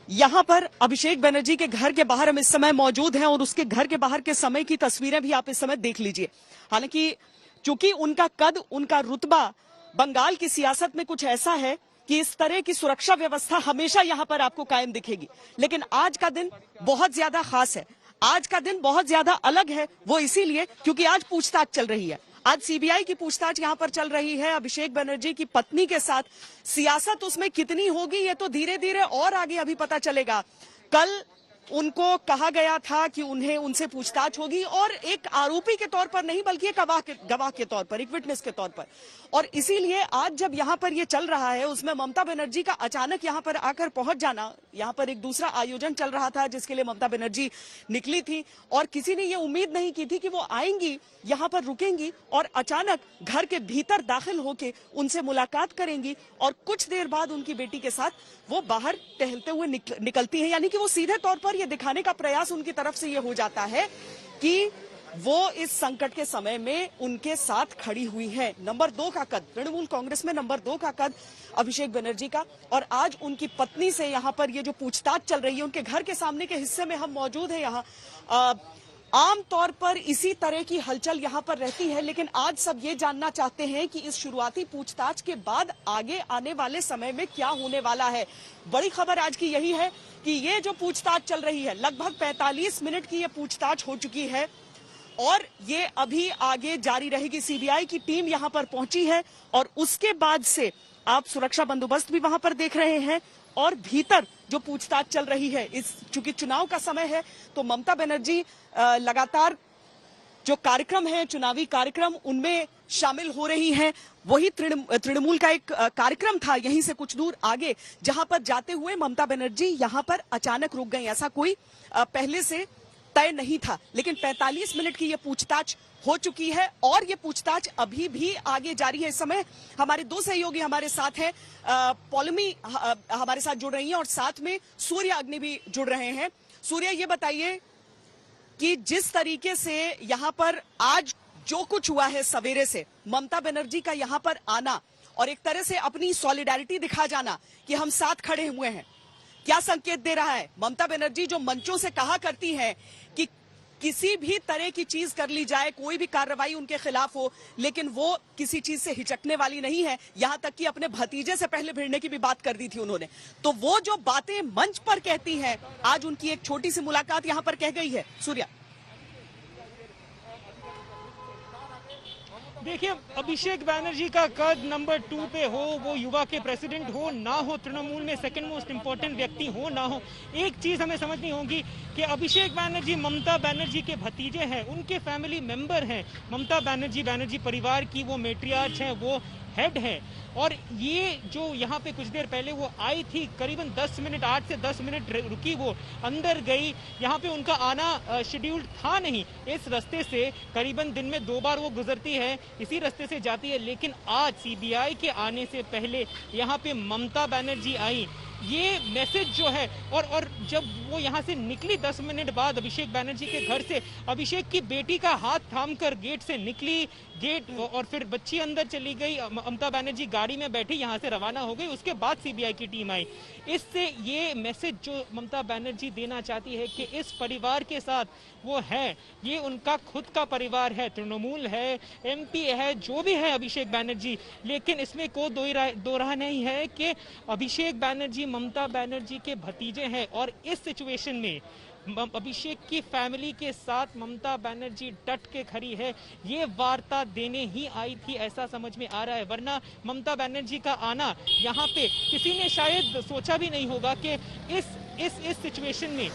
यहाँ पर अभिषेक बनर्जी के घर के बाहर हम इस समय मौजूद हैं और उसके घर के बाहर के समय की तस्वीरें भी आप इस समय देख लीजिए। हालांकि चूंकि उनका कद, उनका रुतबा बंगाल की सियासत में कुछ ऐसा है कि इस तरह की सुरक्षा व्यवस्था हमेशा यहाँ पर आपको कायम दिखेगी, लेकिन आज का दिन बहुत ज्यादा खास है। आज का दिन बहुत ज्यादा अलग है, वो इसीलिए क्योंकि आज पूछताछ चल रही है। आज सीबीआई की पूछताछ यहां पर चल रही है अभिषेक बनर्जी की पत्नी के साथ। सियासत उसमें कितनी होगी ये तो धीरे धीरे और आगे अभी पता चलेगा। कल उनको कहा गया था कि उन्हें उनसे पूछताछ होगी और एक आरोपी के तौर पर नहीं बल्कि एक गवाह के तौर पर, एक विटनेस के तौर पर। और इसीलिए आज जब यहां पर ये चल रहा है, उसमें ममता बनर्जी का अचानक यहां पर आकर पहुंच जाना, यहां पर एक दूसरा आयोजन चल रहा था जिसके लिए ममता बनर्जी निकली थी और किसी ने ये उम्मीद नहीं की थी कि वो आएंगी, यहां पर रुकेंगी और अचानक घर के भीतर दाखिल होके उनसे मुलाकात करेंगी और कुछ देर बाद उनकी बेटी के साथ वो बाहर टहलते हुए निकलती है। यानी कि वो सीधे तौर पर ये दिखाने का प्रयास उनकी तरफ से ये हो जाता है कि वो इस संकट के समय में उनके साथ खड़ी हुई है। नंबर 2 का कद, तृणमूल कांग्रेस में नंबर 2 का कद अभिषेक बनर्जी का। और आज उनकी पत्नी से यहाँ पर ये जो पूछताछ चल रही है, उनके घर के सामने के हिस्से में हम मौजूद हैं। यहाँ आमतौर पर इसी तरह की हलचल यहाँ पर रहती है, लेकिन आज सब ये जानना चाहते हैं कि इस शुरुआती पूछताछ के बाद आगे आने वाले समय में क्या होने वाला है। बड़ी खबर आज की यही है कि ये जो पूछताछ चल रही है, लगभग 45 मिनट की ये पूछताछ हो चुकी है और ये अभी आगे जारी रहेगी। सीबीआई की टीम यहाँ पर पहुंची है और उसके बाद से आप सुरक्षा बंदोबस्त भी वहां पर देख रहे हैं और भीतर जो पूछताछ चल रही है, इस चूंकि चुनाव का समय है तो ममता बनर्जी लगातार जो कार्यक्रम है, चुनावी कार्यक्रम, उनमें शामिल हो रही हैं। वही तृणमूल का एक कार्यक्रम था यहीं से कुछ दूर आगे, जहां पर जाते हुए ममता बनर्जी यहां पर अचानक रुक गई। ऐसा कोई पहले से तय नहीं था, लेकिन 45 मिनट की ये पूछताछ हो चुकी है और ये पूछताछ अभी भी आगे जारी है। इस समय हमारे 2 सहयोगी हमारे साथ हैं, पौलमी हमारे साथ जुड़ रही हैं और साथ में सूर्य अग्नि भी जुड़ रहे हैं। सूर्य, ये बताइए कि जिस तरीके से यहाँ पर आज जो कुछ हुआ है सवेरे से, ममता बनर्जी का यहाँ पर आना और एक तरह से अपनी सॉलिडारिटी दिखा जाना कि हम साथ खड़े हुए हैं, क्या संकेत दे रहा है? ममता बनर्जी जो मंचों से कहा करती हैं कि किसी भी तरह की चीज कर ली जाए, कोई भी कार्रवाई उनके खिलाफ हो, लेकिन वो किसी चीज से हिचकने वाली नहीं है। यहां तक कि अपने भतीजे से पहले भिड़ने की भी बात कर दी थी उन्होंने। तो वो जो बातें मंच पर कहती हैं, आज उनकी एक छोटी सी मुलाकात यहां पर कह गई है। सूर्या, देखिए, अभिषेक बनर्जी का कद नंबर 2 पे हो, वो युवा के प्रेसिडेंट हो ना हो, तृणमूल में सेकंड मोस्ट इंपॉर्टेंट व्यक्ति हो ना हो, एक चीज हमें समझनी होगी कि अभिषेक बनर्जी ममता बनर्जी के भतीजे हैं, उनके फैमिली मेंबर हैं। ममता बनर्जी परिवार की वो मैट्रियार्च हैं, वो हेड है। और ये जो यहाँ पे कुछ देर पहले वो आई थी, करीबन 10 मिनट, 8 से 10 मिनट रुकी, वो अंदर गई। यहाँ पे उनका आना शेड्यूल्ड था नहीं। इस रास्ते से करीबन दिन में 2 बार वो गुजरती है, इसी रास्ते से जाती है, लेकिन आज सीबीआई के आने से पहले यहाँ पे ममता बनर्जी आई। ये मैसेज जो है, और जब वो यहाँ से निकली 10 मिनट बाद अभिषेक बनर्जी के घर से, अभिषेक की बेटी का हाथ थामकर गेट से निकली, गेट और फिर बच्ची अंदर चली गई, ममता बनर्जी गाड़ी में बैठी यहाँ से रवाना हो गई। उसके बाद सीबीआई की टीम आई। इससे ये मैसेज जो ममता बनर्जी देना चाहती है कि इस परिवार के साथ वो है, ये उनका खुद का परिवार है, तृणमूल है, एमपी है, जो भी है अभिषेक बनर्जी, लेकिन इसमें कोई दो राह नहीं है कि अभिषेक बनर्जी ममता बनर्जी के भतीजे हैं। और इस सिचुएशन में अभिषेक की फैमिली के साथ ममता बनर्जी डट के खड़ी है। ये वार्ता देने ही आई थी, ऐसा समझ में आ रहा है, वरना ममता बनर्जी का आना यहाँ पे किसी ने शायद सोचा भी नहीं होगा कि इस सिचुएशन में,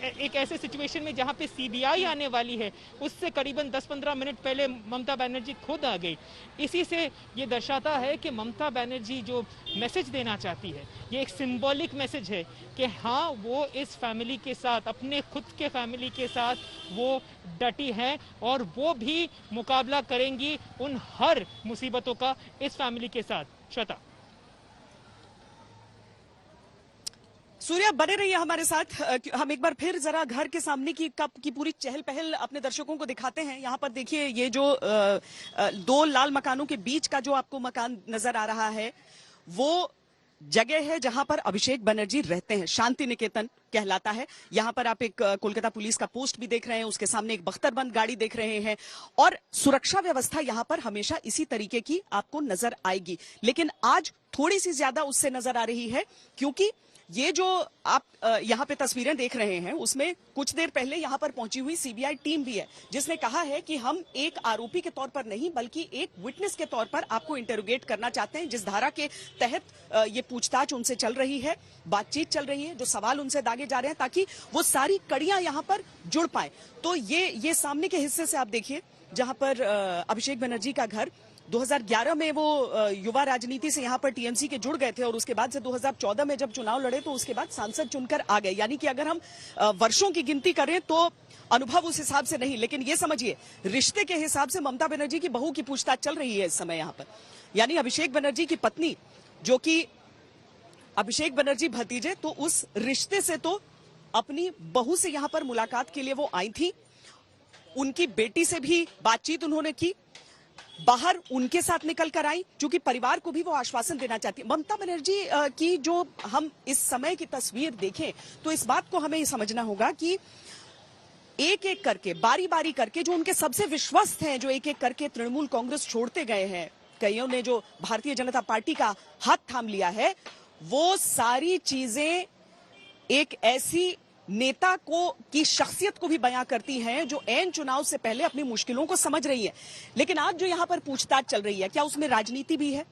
एक ऐसे सिचुएशन में जहां पे सीबीआई आने वाली है, उससे करीबन 10-15 मिनट पहले ममता बनर्जी खुद आ गई। इसी से ये दर्शाता है कि ममता बनर्जी जो मैसेज देना चाहती है, ये एक सिंबॉलिक मैसेज है कि हाँ, वो इस फैमिली के साथ, अपने खुद के फैमिली के साथ वो डटी हैं और वो भी मुकाबला करेंगी उन हर मुसीबतों का इस फैमिली के साथ। श्वेता, सूर्या, बने रहिए हमारे साथ। हम एक बार फिर जरा घर के सामने की पूरी चहल पहल अपने दर्शकों को दिखाते हैं। यहाँ पर देखिए, ये जो 2 लाल मकानों के बीच का जो आपको मकान नजर आ रहा है, वो जगह है जहां पर अभिषेक बनर्जी रहते हैं, शांति निकेतन कहलाता है। यहां पर आप एक कोलकाता पुलिस का पोस्ट भी देख रहे हैं, उसके सामने एक बख्तरबंद गाड़ी देख रहे हैं और सुरक्षा व्यवस्था यहां पर हमेशा इसी तरीके की आपको नजर आएगी। लेकिन आज थोड़ी सी ज्यादा उससे नजर आ रही है, क्योंकि ये जो आप यहाँ पे तस्वीरें देख रहे हैं उसमें कुछ देर पहले यहाँ पर पहुंची हुई सीबीआई टीम भी है, जिसने कहा है कि हम एक आरोपी के तौर पर नहीं बल्कि एक विटनेस के तौर पर आपको इंटेरोगेट करना चाहते हैं। जिस धारा के तहत ये पूछताछ उनसे चल रही है, बातचीत चल रही है, जो सवाल उनसे दागे जा रहे हैं ताकि वो सारी कड़ियां यहाँ पर जुड़ पाए। तो ये सामने के हिस्से से आप देखिए जहां पर अभिषेक बनर्जी का घर 2011 में वो युवा राजनीति से यहाँ पर टीएमसी के जुड़ गए थे और उसके बाद से 2014 में जब चुनाव लड़े तो उसके बाद सांसद चुनकर आ गए। यानी कि अगर हम वर्षों की गिनती करें तो अनुभव उस हिसाब से नहीं, लेकिन ये समझिए रिश्ते के हिसाब से ममता बनर्जी की बहू की पूछताछ चल रही है इस समय यहाँ पर। यानी अभिषेक बनर्जी की पत्नी, जो कि अभिषेक बनर्जी भतीजे, तो उस रिश्ते से तो अपनी बहू से यहाँ पर मुलाकात के लिए वो आई थी। उनकी बेटी से भी बातचीत उन्होंने की, बाहर उनके साथ निकल कर आई, क्योंकि परिवार को भी वो आश्वासन देना चाहती है। ममता बनर्जी की जो हम इस समय की तस्वीर देखें तो इस बात को हमें ये समझना होगा कि एक एक करके, बारी बारी करके जो उनके सबसे विश्वस्त हैं, जो एक एक करके तृणमूल कांग्रेस छोड़ते गए हैं, कईयों ने जो भारतीय जनता पार्टी का हाथ थाम लिया है, वो सारी चीजें एक ऐसी नेता को की शख्सियत को भी बयां करती हैं जो ऐन चुनाव से पहले अपनी मुश्किलों को समझ रही है। लेकिन आज जो यहां पर पूछताछ चल रही है, क्या उसमें राजनीति भी है?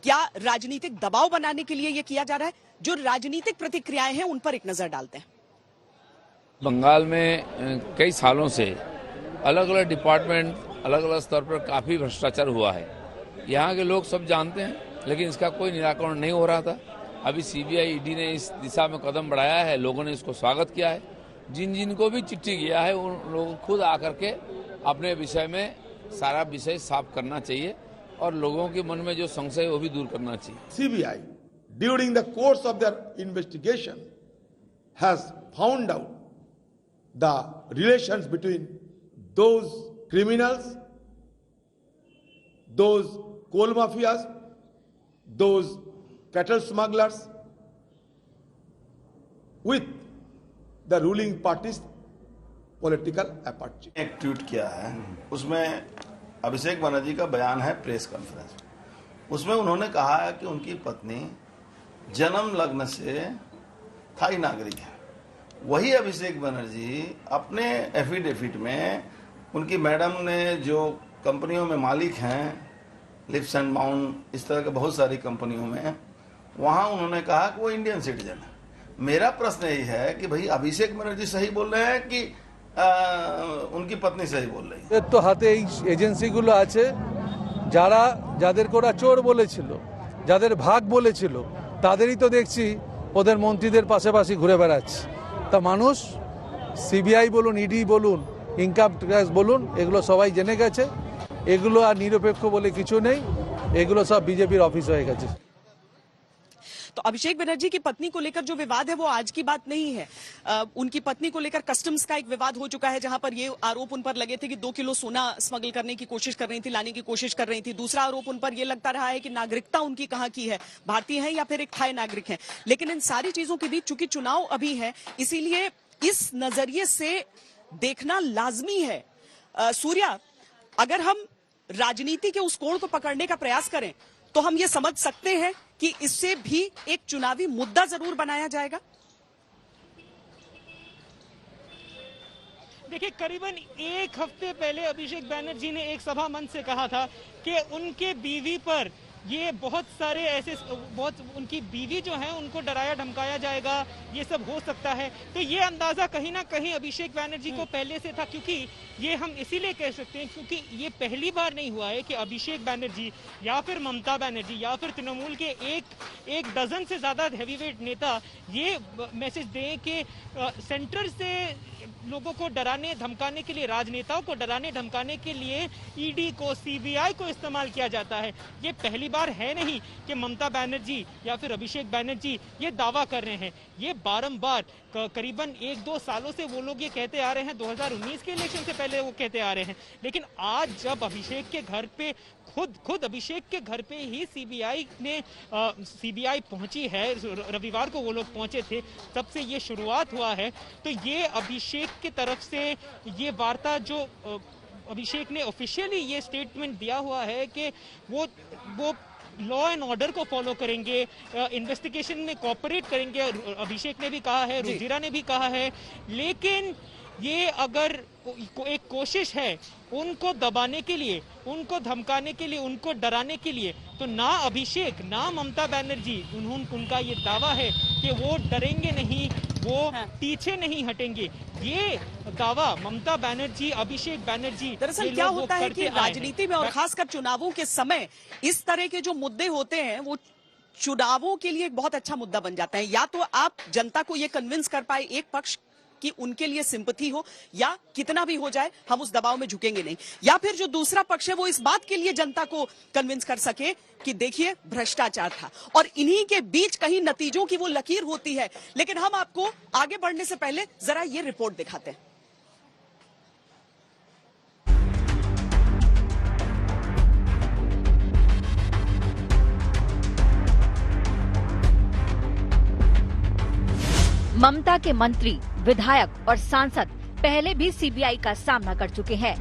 क्या राजनीतिक दबाव बनाने के लिए यह किया जा रहा है? जो राजनीतिक प्रतिक्रियाएं हैं उन पर एक नजर डालते हैं। बंगाल में कई सालों से अलग अलग डिपार्टमेंट, अलग अलग स्तर पर काफी भ्रष्टाचार हुआ है। यहाँ के लोग सब जानते हैं, लेकिन इसका कोई निराकरण नहीं हो रहा था। अभी सीबीआई ईडी ने इस दिशा में कदम बढ़ाया है, लोगों ने इसको स्वागत किया है। जिन जिन को भी चिट्ठी किया है उन लोगों को खुद आकर के अपने विषय में सारा विषय साफ करना चाहिए और लोगों के मन में जो संशय है वो भी दूर करना चाहिए। CBI during the course of their investigation has found out the relations between those criminals, those coal mafias, those cattle smugglers with the ruling party's political approach. एक ट्वीट किया है, उसमें अभिषेक बनर्जी का बयान है प्रेस कॉन्फ्रेंस में। उसमें उन्होंने कहा है कि उनकी पत्नी जन्म लग्न से थाई नागरिक है। वही अभिषेक बनर्जी अपने एफिडेविट में उनकी मैडम ने जो कंपनियों में मालिक हैं, लिप्स एंड माउंट, इस तरह के बहुत सारी कंपनियों में, वहां उन्होंने कहा कि वो इंडियन सिटीजन है। मेरा प्रश्न यही है कि भाई अभिषेक बनर्जी सही बोल रहे हैं कि उनकी पत्नी सही बोल रही है? तो हाथे एजेंसीগুলো আছে যারা যাদেরকে ওরা চোর বলেছিল, যাদের ভাগ বলেছিল, তাদেরই তো দেখছি ওদের মন্ত্রীদের পাশাপাশি ঘুরে বেড়াচ্ছে। তা মানুষ সিবিআই বলুন, ইডি বলুন, ইনকাম ট্যাক্স বলুন, এগুলো সবাই জেনে গেছে। এগুলো আর নিরপেক্ষ বলে কিছু নেই, এগুলো সব বিজেপির অফিস হয়ে গেছে। तो अभिषेक बनर्जी की पत्नी को लेकर जो विवाद है वो आज की बात नहीं है। उनकी पत्नी को लेकर कस्टम्स का एक विवाद हो चुका है, जहां पर ये आरोप उन पर लगे थे कि 2 किलो सोना स्मगल करने की कोशिश कर रही थी, लाने की कोशिश कर रही थी। दूसरा आरोप उन पर यह लगता रहा है कि नागरिकता उनकी कहां की है, भारतीय है या फिर एक थाई नागरिक है। लेकिन इन सारी चीजों के बीच चूंकि चुनाव अभी है, इसीलिए इस नजरिए से देखना लाजमी है। सूर्या, अगर हम राजनीति के उस कोण को पकड़ने का प्रयास करें तो हम ये समझ सकते हैं कि इससे भी एक चुनावी मुद्दा जरूर बनाया जाएगा। देखिए, करीबन एक हफ्ते पहले अभिषेक बनर्जी ने एक सभा मंच से कहा था कि उनके बीवी पर ये बहुत सारे ऐसे, उनकी बीवी जो है उनको डराया धमकाया जाएगा, ये सब हो सकता है। तो ये अंदाजा कहीं ना कहीं अभिषेक बनर्जी को पहले से था, क्योंकि ये हम इसीलिए कह सकते हैं क्योंकि ये पहली बार नहीं हुआ है कि अभिषेक बनर्जी या फिर ममता बनर्जी या फिर तृणमूल के एक डजन से ज्यादा हैवीवेट नेता ये मैसेज दें कि सेंटर से लोगों को डराने धमकाने के लिए, राजनेताओं को डराने धमकाने के लिए ईडी को, सीबीआई को इस्तेमाल किया जाता है। ये पहली बार है नहीं कि ममता बनर्जी या फिर अभिषेक बनर्जी ये दावा कर रहे हैं। ये बारंबार करीबन 1-2 सालों से वो लोग ये कहते आ रहे हैं, 2019 के इलेक्शन से पहले वो कहते आ रहे हैं। लेकिन आज जब अभिषेक के घर पे खुद अभिषेक के घर पे ही सीबीआई पहुंची है, रविवार को वो लोग पहुंचे थे, तब से ये शुरुआत हुआ है। तो ये अभिषेक की तरफ से ये वार्ता जो अभिषेक ने ऑफिशियली ये स्टेटमेंट दिया हुआ है कि वो लॉ एंड ऑर्डर को फॉलो करेंगे, इन्वेस्टिगेशन में कोऑपरेट करेंगे। अभिषेक ने भी कहा है, रुजिरा ने भी कहा है। लेकिन ये अगर एक कोशिश है उनको दबाने के लिए, उनको धमकाने के लिए, उनको डराने के लिए, तो ना अभिषेक ना ममता बनर्जी उनका ये दावा है कि वो डरेंगे नहीं, वो पीछे नहीं हटेंगे। ये दावा ममता बनर्जी, अभिषेक बनर्जी, दरअसल क्या होता है कि राजनीति में और खासकर चुनावों के समय इस तरह के जो मुद्दे होते हैं वो चुनावों के लिए एक बहुत अच्छा मुद्दा बन जाता है। या तो आप जनता को ये कन्विंस कर पाए एक पक्ष कि उनके लिए सिंपैथी हो, या कितना भी हो जाए हम उस दबाव में झुकेंगे नहीं, या फिर जो दूसरा पक्ष है वो इस बात के लिए जनता को कन्विंस कर सके कि देखिए भ्रष्टाचार था। और इन्हीं के बीच कहीं नतीजों की वो लकीर होती है। लेकिन हम आपको आगे बढ़ने से पहले जरा ये रिपोर्ट दिखाते हैं। ममता के मंत्री, विधायक और सांसद पहले भी सीबीआई का सामना कर चुके हैं।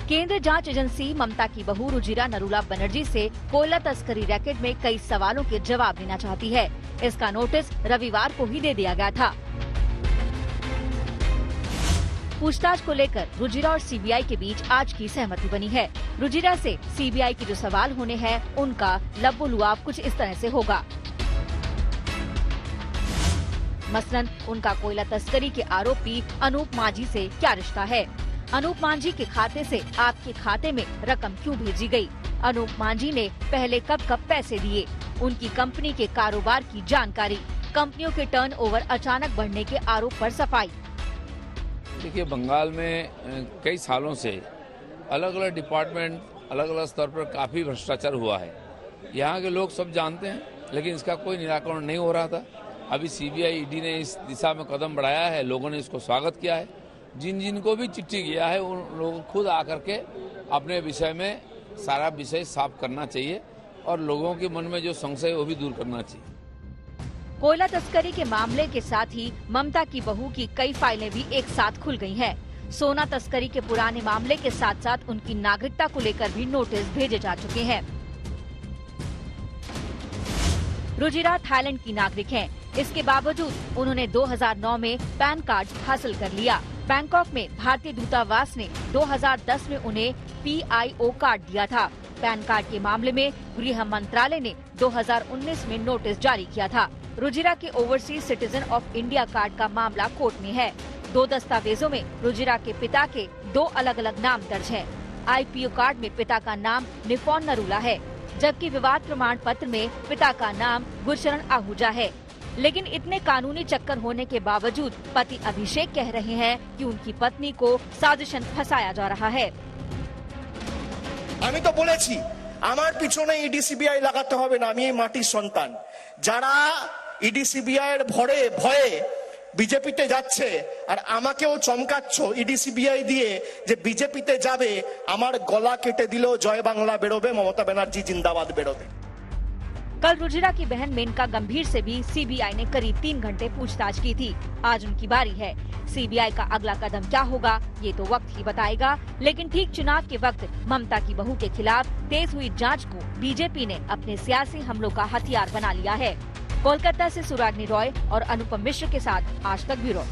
केंद्रीय जांच एजेंसी ममता की बहू रुजिरा नरूला बनर्जी से कोयला तस्करी रैकेट में कई सवालों के जवाब लेना चाहती है। इसका नोटिस रविवार को ही दे दिया गया था। पूछताछ को लेकर रुजिरा और सीबीआई के बीच आज की सहमति बनी है। रुजिरा से सीबीआई के जो सवाल होने हैं उनका लबो-लुआब कुछ इस तरह से होगा। मसलन उनका कोयला तस्करी के आरोपी अनूप मांझी से क्या रिश्ता है, अनूप मांझी के खाते से आपके खाते में रकम क्यों भेजी गई, अनूप मांझी ने पहले कब कब पैसे दिए, उनकी कंपनी के कारोबार की जानकारी, कंपनियों के टर्नओवर अचानक बढ़ने के आरोप पर सफाई। देखिए, बंगाल में कई सालों से अलग अलग डिपार्टमेंट, अलग अलग स्तर पर काफी भ्रष्टाचार हुआ है। यहाँ के लोग सब जानते हैं, लेकिन इसका कोई निराकरण नहीं हो रहा था। अभी सीबीआई, ईडी ने इस दिशा में कदम बढ़ाया है, लोगों ने इसको स्वागत किया है। जिन को भी चिट्ठी किया है उन लोगों खुद आकर के अपने विषय में सारा विषय साफ करना चाहिए और लोगों के मन में जो संशय वो भी दूर करना चाहिए। कोयला तस्करी के मामले के साथ ही ममता की बहू की कई फाइलें भी एक साथ खुल गई हैं। सोना तस्करी के पुराने मामले के साथ साथ उनकी नागरिकता को लेकर भी नोटिस भेजे जा चुके हैं। रुजिरा थाईलैंड की नागरिक हैं। इसके बावजूद उन्होंने 2009 में पैन कार्ड हासिल कर लिया। बैंकॉक में भारतीय दूतावास ने 2010 में उन्हें PIO कार्ड दिया था। पैन कार्ड के मामले में गृह मंत्रालय ने 2019 में नोटिस जारी किया था। रुजिरा के overseas citizen of India card का मामला कोर्ट में है। 2 दस्तावेजों में रुजिरा के पिता के 2 अलग अलग नाम दर्ज हैं। IPO कार्ड में पिता का नाम निफॉन नरूला है, जबकि विवाद प्रमाण पत्र में पिता का नाम गुरशरण आहूजा है। लेकिन इतने कानूनी चक्कर होने के बावजूद पति अभिषेक कह रहे हैं कि उनकी पत्नी को साजिशन फंसाया जा रहा है। আমি তো বলেছি আমার পিছনে ইডি সিবিআই লাগাতে হবে না, আমি এই মাটির সন্তান। যারা ইডি সিবিআই এর ভয়ে বিজেপিতে যাচ্ছে আর আমাকেও চমকাচ্ছ ইডি সিবিআই দিয়ে যে বিজেপিতে যাবে, আমার গলা কেটে দিলেও জয় বাংলা বেরোবে, মমতা ব্যানার্জি जिंदाबाद বেরোবে। कल रुजिरा की बहन मेनका गंभीर से भी सीबीआई ने करीब 3 घंटे पूछताछ की थी। आज उनकी बारी है। सीबीआई का अगला कदम क्या होगा ये तो वक्त ही बताएगा। लेकिन ठीक चुनाव के वक्त ममता की बहू के खिलाफ तेज हुई जांच को बीजेपी ने अपने सियासी हमलों का हथियार बना लिया है। कोलकाता से सुराग्नि रॉय और अनुपम मिश्र के साथ आज तक ब्यूरो।